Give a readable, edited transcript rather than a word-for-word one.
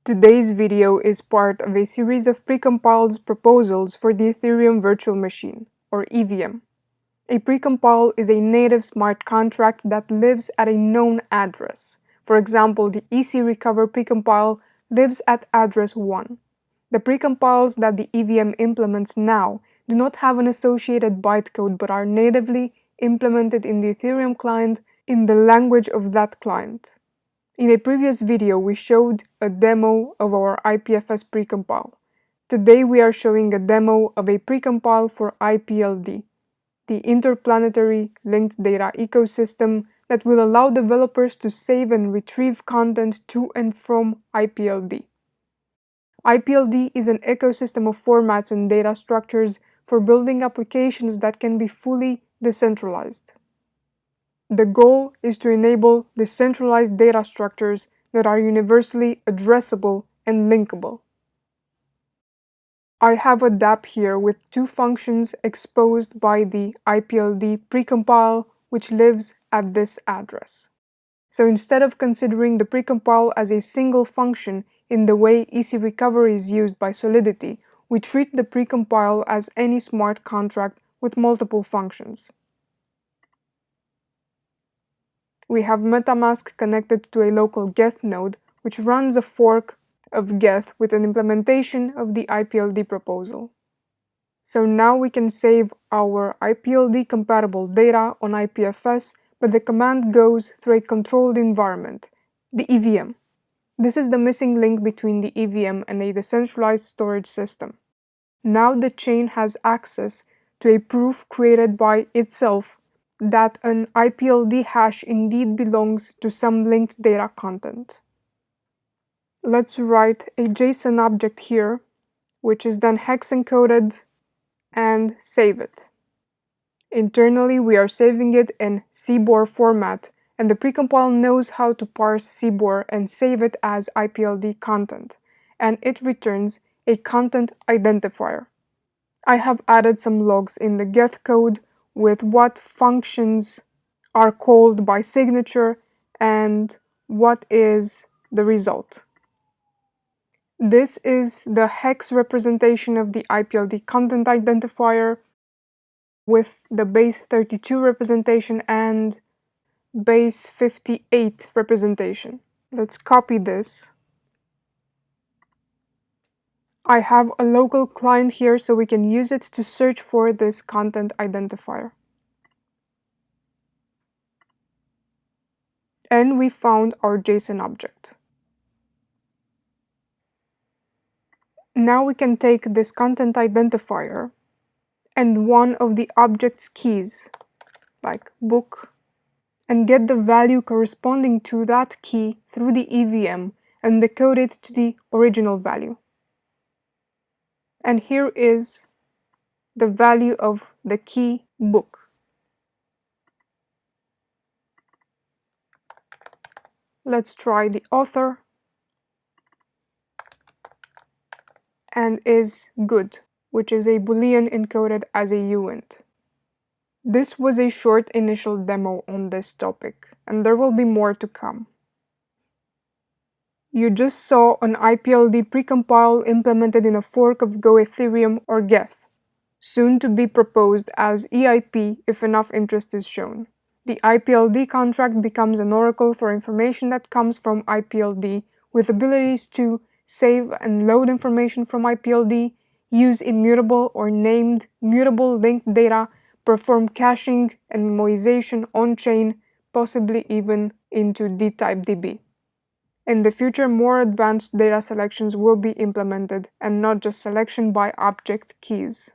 Today's video is part of a series of precompiles proposals for the Ethereum Virtual Machine, or EVM. A precompile is a native smart contract that lives at a known address. For example, the EC Recover precompile lives at address 1. The precompiles that the EVM implements now do not have an associated bytecode but are natively implemented in the Ethereum client in the language of that client. In a previous video, we showed a demo of our IPFS precompile. Today we are showing a demo of a precompile for IPLD, the InterPlanetary Linked Data ecosystem that will allow developers to save and retrieve content to and from IPLD. IPLD is an ecosystem of formats and data structures for building applications that can be fully decentralized. The goal is to enable decentralized data structures that are universally addressable and linkable. I have a dApp here with two functions exposed by the IPLD precompile, which lives at this address. So instead of considering the precompile as a single function in the way EC Recovery is used by Solidity, we treat the precompile as any smart contract with multiple functions. We have MetaMask connected to a local Geth node, which runs a fork of Geth with an implementation of the IPLD proposal. So now we can save our IPLD compatible data on IPFS, but the command goes through a controlled environment, the EVM. This is the missing link between the EVM and a decentralized storage system. Now the chain has access to a proof created by itself that an IPLD hash indeed belongs to some linked data content. Let's write a JSON object here, which is then hex encoded, and save it. Internally, we are saving it in CBOR format, and the precompile knows how to parse CBOR and save it as IPLD content, and it returns a content identifier. I have added some logs in the Geth code with what functions are called by signature and what is the result. This is the hex representation of the IPLD content identifier with the base 32 representation and base 58 representation. Let's copy this. I have a local client here so we can use it to search for this content identifier. And we found our JSON object. Now we can take this content identifier and one of the object's keys, like book, and get the value corresponding to that key through the EVM and decode it to the original value. And here is the value of the key book. Let's try the author, and is good, which is a boolean encoded as a uint. This was a short initial demo on this topic, and there will be more to come. You just saw an IPLD precompile implemented in a fork of Go Ethereum or Geth, soon to be proposed as EIP if enough interest is shown. The IPLD contract becomes an oracle for information that comes from IPLD, with abilities to save and load information from IPLD, use immutable or named mutable linked data, perform caching and memoization on-chain, possibly even into dtypedb. In the future, more advanced data selections will be implemented, and not just selection by object keys.